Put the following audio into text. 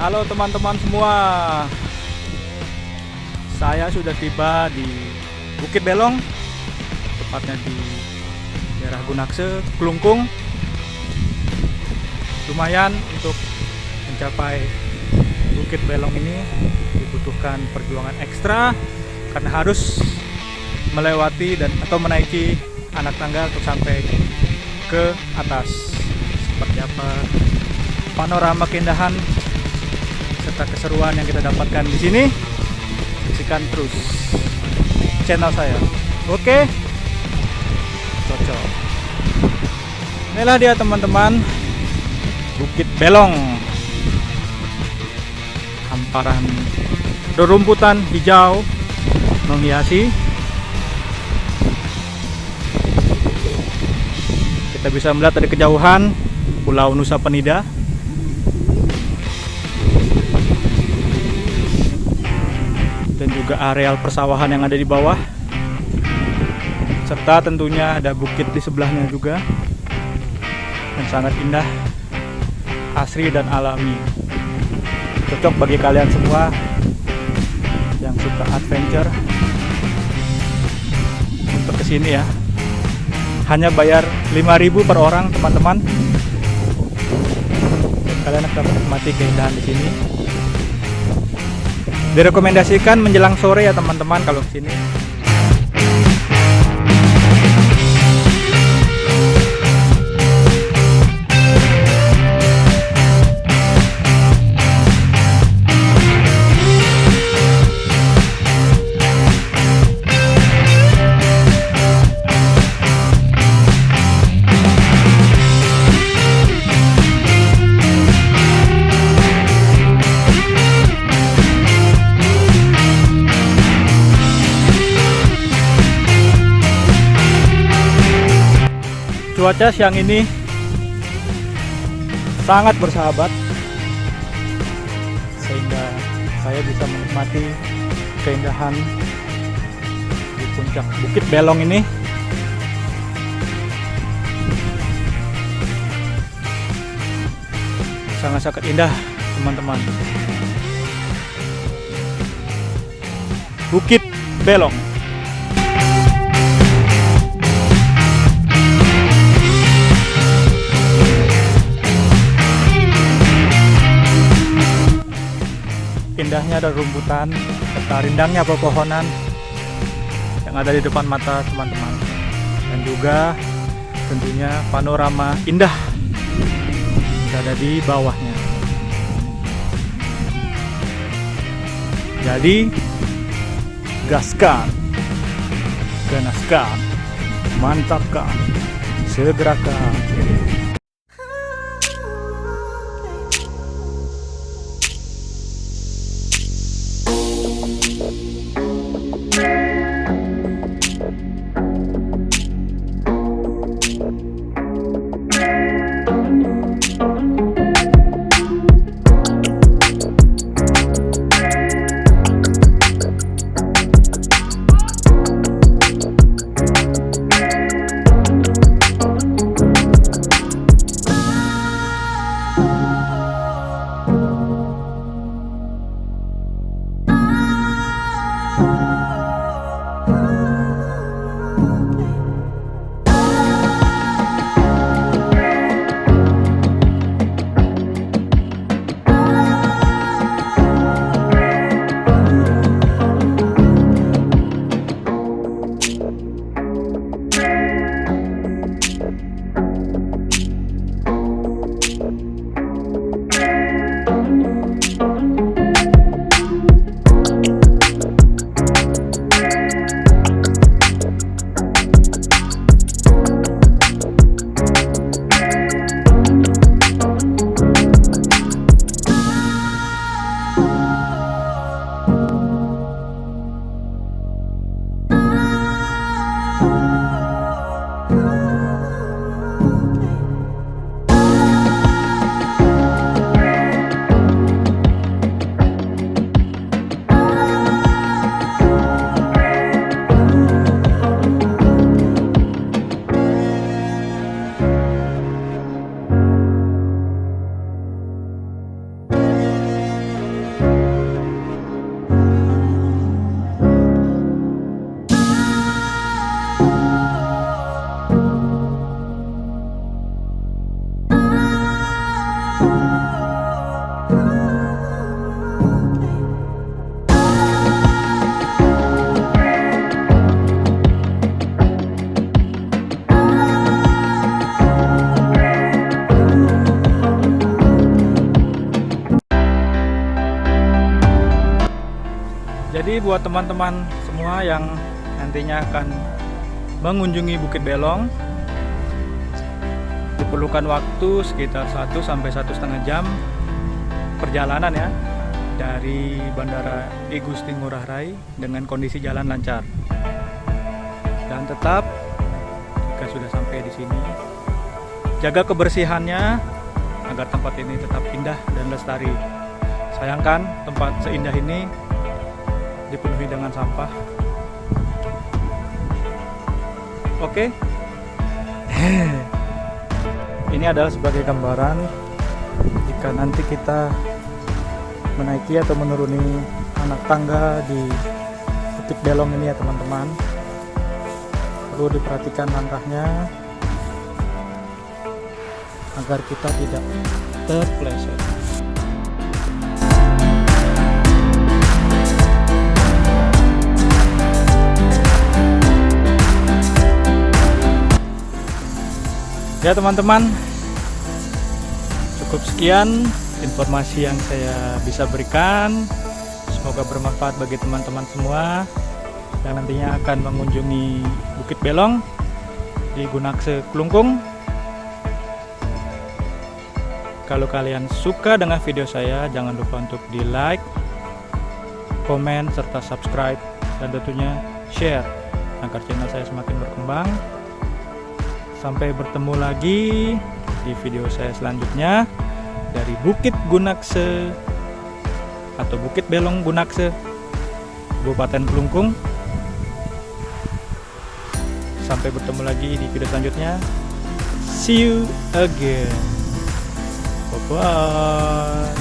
Halo teman-teman semua. Saya sudah tiba di Bukit Belong, tepatnya di daerah Gunakse, Klungkung. Lumayan untuk mencapai Bukit Belong ini dibutuhkan perjuangan ekstra karena harus melewati atau menaiki anak tangga untuk sampai ke atas. Seperti apa panorama keindahan serta keseruan yang kita dapatkan di sini, saksikan terus channel saya. Oke, cocok. Inilah dia teman-teman, Bukit Belong. Hamparan rerumputan hijau menghiasi. Kita bisa melihat dari kejauhan Pulau Nusa Penida. Dan juga areal persawahan yang ada di bawah. Serta tentunya ada bukit di sebelahnya juga. Yang sangat indah, asri dan alami. Cocok bagi kalian semua yang suka adventure untuk kesini ya. Hanya bayar 5.000 per orang teman-teman. Kalian akan menikmati keindahan di sini. Direkomendasikan menjelang sore ya teman-teman kalau kesini. Cuaca siang ini sangat bersahabat sehingga saya bisa menikmati keindahan di puncak Bukit Belong ini. Sangat-sangat indah teman-teman. Bukit Belong. Indahnya ada rumputan serta rindangnya pepohonan yang ada di depan mata teman-teman, dan juga tentunya panorama indah yang ada di bawahnya. Jadi gaskan, ganaskan, mantapkan, segerakan. kasih buat teman-teman semua yang nantinya akan mengunjungi Bukit Belong. Diperlukan waktu sekitar 1-1,5 jam perjalanan ya, dari Bandara I Gusti Ngurah Rai dengan kondisi jalan lancar. Dan tetap jika sudah sampai di sini, jaga kebersihannya agar tempat ini tetap indah dan lestari. Sayangkan tempat seindah ini dipenuhi dengan sampah. Oke. Ini adalah sebagai gambaran jika nanti kita menaiki atau menuruni anak tangga di Bukit Belong ini ya teman-teman. Perlu diperhatikan langkahnya agar kita tidak terpeleset. Ya teman-teman, cukup sekian informasi yang saya bisa berikan. Semoga bermanfaat bagi teman-teman semua yang nantinya akan mengunjungi Bukit Belong di Gunakse Klungkung. Kalau kalian suka dengan video saya, jangan lupa untuk di like, komen, serta subscribe, dan tentunya share agar channel saya semakin berkembang. Sampai bertemu lagi di video saya selanjutnya dari Bukit Gunakse atau Bukit Belong Gunakse, Kabupaten Klungkung. Sampai bertemu lagi di video selanjutnya. See you again. Bye-bye.